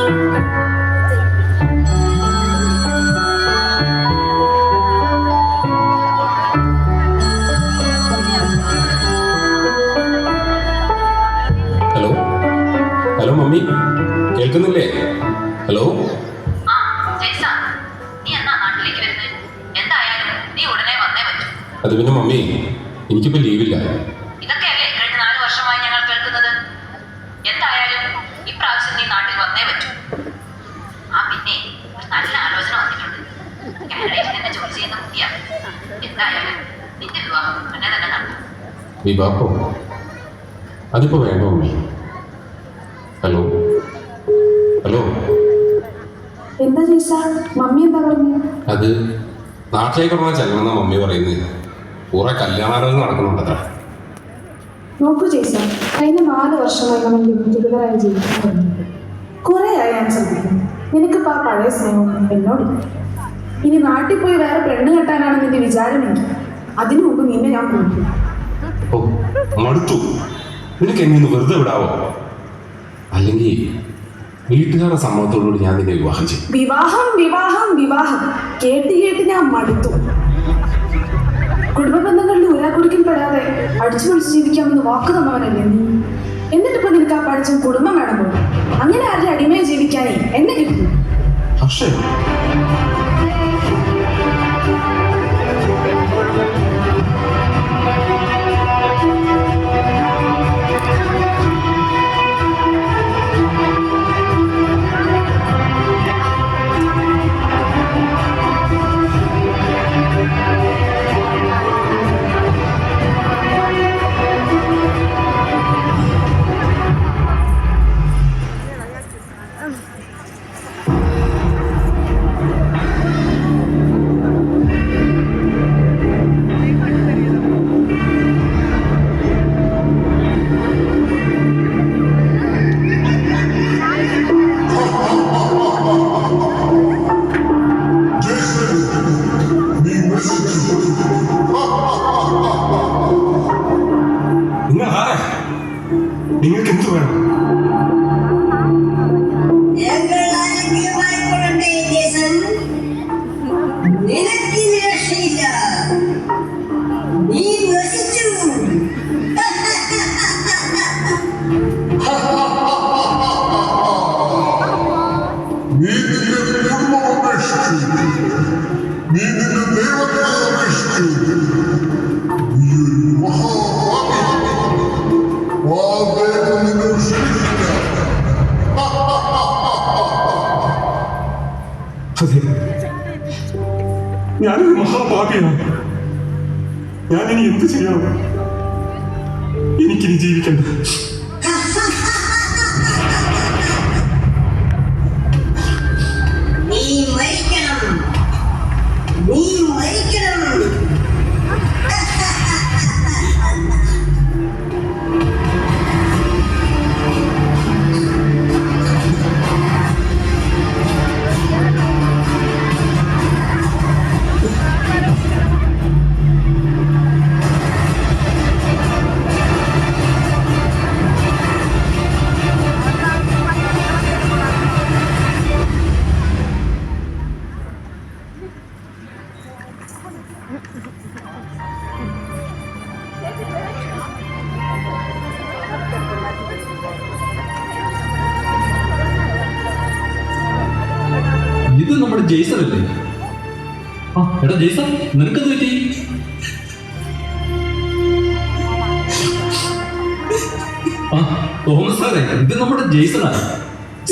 Hello hello mummy, കേൾക്കുന്നില്ലേ? Hello. അത് പിന്നെ മമ്മി, എനിക്കിപ്പോ ലീവില്ല. ഇതൊക്കെയല്ലേ കഴിഞ്ഞ 4 വർഷമായി ഞങ്ങൾ കേൾക്കുന്നത്. എന്തായാലും ഇപ്രാവശ്യം നീ നാട്ടിൽ വന്നേ പറ്റൂ. പിന്നെ ഒരു നല്ല ആലോചന വന്നിട്ടുണ്ട്. കാനഡയിൽ തന്നെ ജോലി ചെയ്യുന്ന കുട്ടിയാണ്. എന്തായാലും നിന്റെ വിവാഹം ഉടനെ തന്നെ നടത്തും. വിവാഹോ? അതിപ്പോ വേണ്ട മമ്മി. Hello hello. എന്താ ചേച്ചാ, മമ്മി എന്താ പറഞ്ഞു? അത് നാട്ടിലേക്ക് ഉടനെ ചെല്ലണമെന്നാ മമ്മി പറയുന്നത്. കുറെ കല്യാണാലോചന നടക്കുന്നുണ്ടത്ര. നോക്കൂ ചേച്ചാ, കഴിഞ്ഞ 4 വർഷമായി നമ്മൾ ലിമിറ്റുകളായി ജീവിക്കാൻ തുടങ്ങിയത്. കുറെ ആയി ഞാൻ ശ്രദ്ധിക്കുന്നു. നിനക്കിപ്പോൾ ആ പഴയ സ്നേഹം എന്നോടില്ല. ഇനി നാട്ടിൽ പോയി വേറെ പെണ്ണ് കെട്ടാനാണ് നിന്റെ വിചാരമെങ്കിൽ അതിനു മുമ്പ് നിന്നെ ഞാൻ കൊടുക്കും. ഓ മടുത്തു. നിനക്ക് എങ്ങനെ വെറുതെ വിടാവോ? അല്ലെങ്കിൽ വീട്ടുകാരുടെ സമ്മതത്തോടുകൂടി ഞാൻ നിന്നെ വിവാഹം ചെയ്യും. വിവാഹം വിവാഹം വിവാഹം കേട്ട് കേട്ട് ഞാൻ മടുത്തു. കുടുംബ ബന്ധങ്ങളുടെ ഊരാക്കുടുക്കിൽ പെടാതെ അടിച്ചു പൊളിച്ച് ജീവിക്കാമെന്ന് വാക്ക് തന്നവനല്ലേ നീ. എന്നിട്ടിപ്പോ നിനക്ക് ആ പഠിച്ച കുടുംബം വേണമോ? അങ്ങനെ ആരുടെ അടിമയെ ജീവിക്കാനേ എന്നെ കിട്ടുന്നു. പക്ഷേ നിങ്ങൾക്ക് എന്ത് വേണം? അതെ, ഞാനൊരു മഹാപാപിയാണ്. ഞാനിനി എന്ത് ചെയ്യണം? എനിക്കിനി ജീവിക്കണ്ട. നീ മരിക്കണം. ഇത് നമ്മുടെ ജെയ്സൺ അല്ലേ? എടാ ജെയ്സൺ, നിനക്കെന്ത് പറ്റി? തോമസ് സാറേ, ഇത് നമ്മുടെ ജെയ്സണാണ്.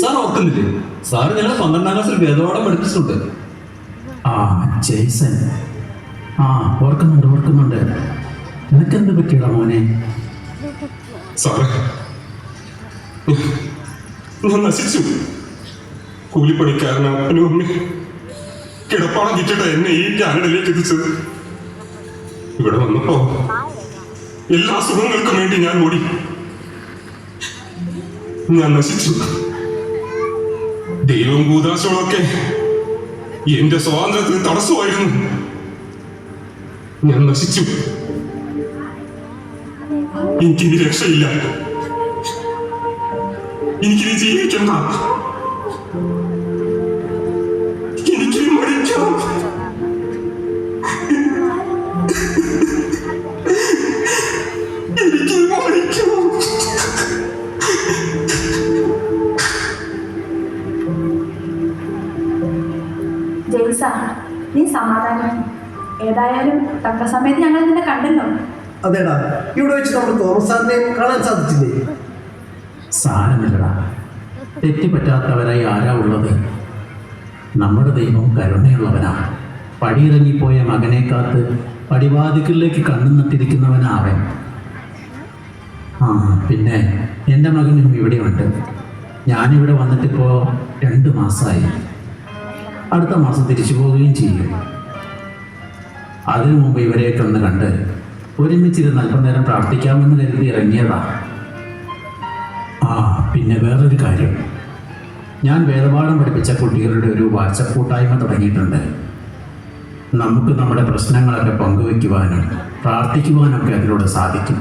സാർ ഓർക്കുന്നില്ലേ? സാറ് ഞങ്ങൾ 12ാം ക്ലാസ്സിൽ വേദപാഠം പഠിപ്പിച്ചിട്ടുണ്ട്. ജെയ്സൺ, ഓർക്കുന്നുണ്ട്. നിനക്കെന്ത് പറ്റിയടാ മോനെ? സാറേ, ഞാൻ നശിച്ചു. കൂലിപ്പണിക്കാരന് അപ്പനും അമ്മയും കിടപ്പാടം കിട്ടിട്ട് എന്നെ ഈ കാനഡയിലേക്ക് എത്തിച്ചത്. ഇവിടെ വന്നപ്പോ എല്ലാ സുഖങ്ങൾക്കും വേണ്ടി ഞാൻ ഓടി. ഞാൻ നശിച്ചു. ദൈവം ഭൂതാശകളൊക്കെ എന്റെ സ്വാതന്ത്ര്യത്തിന് തടസ്സമായിരുന്നു. ഞാൻ നശിച്ചു. എനിക്കിനി രക്ഷയില്ല. എനിക്കിനി ജീവിക്കണ്ട. എനിക്ക് മരിക്കാം. എനിക്ക് മരിക്കാം. ജെയ്സ, നീ സമാധാനം. ഏതായാലും തക്ക സമയത്ത് ഞങ്ങൾ നിന്നെ കണ്ടല്ലോ. അതേടാ, ഇവിടെ വെച്ച് നമ്മൾ തോമസ് സാറിനെ കാണാൻ സാധിച്ചില്ലേ? സാരമില്ലടാ, തെറ്റുപറ്റാത്തവരായി ആരാ ഉള്ളത്? നമ്മുടെ ദൈവം കരുണയുള്ളവനാ. പടിയിറങ്ങിപ്പോയ മകനെ കാത്ത് പടിവാതിക്കലിലേക്ക് കണ്ണു നട്ടിരിക്കുന്നവനാ അവൻ. ആ പിന്നെ എൻ്റെ മകനും ഇവിടെയുണ്ട്. ഞാനിവിടെ വന്നിട്ടിപ്പോൾ 2 മാസമായി. അടുത്ത മാസം തിരിച്ചു പോവുകയും ചെയ്യും. അതിനു മുമ്പ് ഇവരെയൊക്കെ ഒന്ന് കണ്ട് ഒരുമിച്ചിരുന്ന് അല്പനേരം പ്രാർത്ഥിക്കാമെന്ന് കരുതി ഇറങ്ങിയതാ. ആ പിന്നെ വേറൊരു കാര്യം, ഞാൻ വേദപാഠം പഠിപ്പിച്ച കുട്ടികളുടെ ഒരു വാട്സപ്പ് കൂട്ടായ്മ തുടങ്ങിയിട്ടുണ്ട്. നമുക്ക് നമ്മുടെ പ്രശ്നങ്ങളൊക്കെ പങ്കുവയ്ക്കുവാനും പ്രാർത്ഥിക്കുവാനൊക്കെ അതിലൂടെ സാധിക്കും.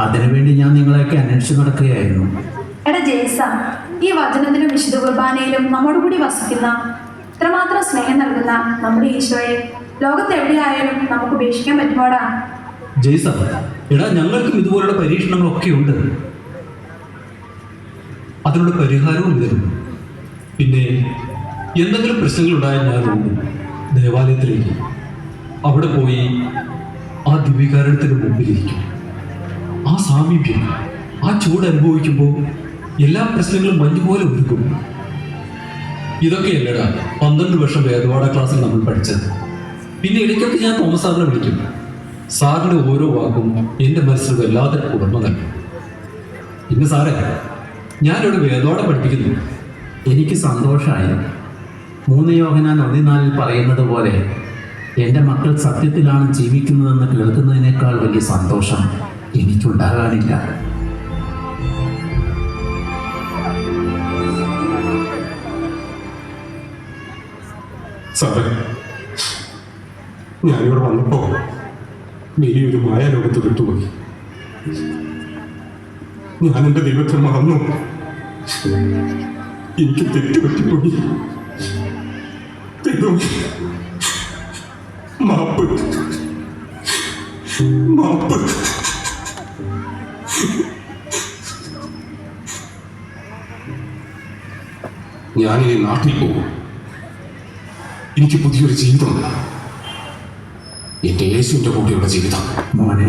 അതിനുവേണ്ടി ഞാൻ നിങ്ങളെയൊക്കെ അന്വേഷിച്ച് നടക്കുകയായിരുന്നു. എടാ ജെയ്സ, ഈ വചനത്തിലും വിശുദ്ധ കുർബാനയിലും നമ്മോട് കൂടി വസിക്കുന്ന, ഇത്രമാത്രം സ്നേഹം നൽകുന്ന നമ്മുടെ ഈശോയെ ലോകത്ത് എവിടെയായാലും നമുക്ക് ഉപേക്ഷിക്കാൻ പറ്റുമോടാ? ജയ്സ, എടാ ഞങ്ങൾക്കും ഇതുപോലുള്ള പരീക്ഷണങ്ങളൊക്കെ ഉണ്ട്. അതിനുള്ള പരിഹാരവും ഇതിലുണ്ട്. പിന്നെ എന്തെങ്കിലും പ്രശ്നങ്ങൾ ഉണ്ടായാൽ ഞാൻ പോകും ദേവാലയത്തിലേക്ക്. അവിടെ പോയി ആ ദിവ്യകാരണത്തിന് മുമ്പിലിരിക്കും. ആ സാമീപ്യം, ആ ചൂട് അനുഭവിക്കുമ്പോൾ എല്ലാ പ്രശ്നങ്ങളും മഞ്ഞുപോലെ ഒരുക്കും. ഇതൊക്കെയല്ലടാ 12 വർഷം വേദപാഠ ക്ലാസ്സിൽ നമ്മൾ പഠിച്ചത്. പിന്നെ ഇടയ്ക്കൊക്കെ ഞാൻ തോമസ് സാറിനെ വിളിക്കും. സാറിൻ്റെ ഓരോ വാക്കും എൻ്റെ മനസ്സിൽ വല്ലാതെ കുളിർമ നൽകും. പിന്നെ സാറേ, ഞാനിവിടെ വേദപാഠം പഠിപ്പിക്കുന്നു. എനിക്ക് സന്തോഷമായി. 3 യോഹന്നാൻ 1:4 പറയുന്നത് പോലെ എൻ്റെ മക്കൾ സത്യത്തിലാണ് ജീവിക്കുന്നതെന്ന് കേൾക്കുന്നതിനേക്കാൾ വലിയ സന്തോഷം എനിക്കുണ്ടാകാനില്ല. സാറേ, ഞാനിവിടെ വന്നപ്പോ വലിയൊരു മായാലോകത്ത് വിട്ടുപോയി. ഞാൻ എൻ്റെ ദൈവത്തെ മറന്നു. എനിക്ക് തെറ്റുപറ്റിപ്പോയി. ദൈവം മാപ്പ്, മാപ്പ്. ഞാനിനി നാട്ടിൽ പോകും. എനിക്ക് പുതിയൊരു ജീവിതമുണ്ട്. എൻ്റെ യേശുവിൻ്റെ കൂടെയുള്ള ജീവിതം. മോനെ,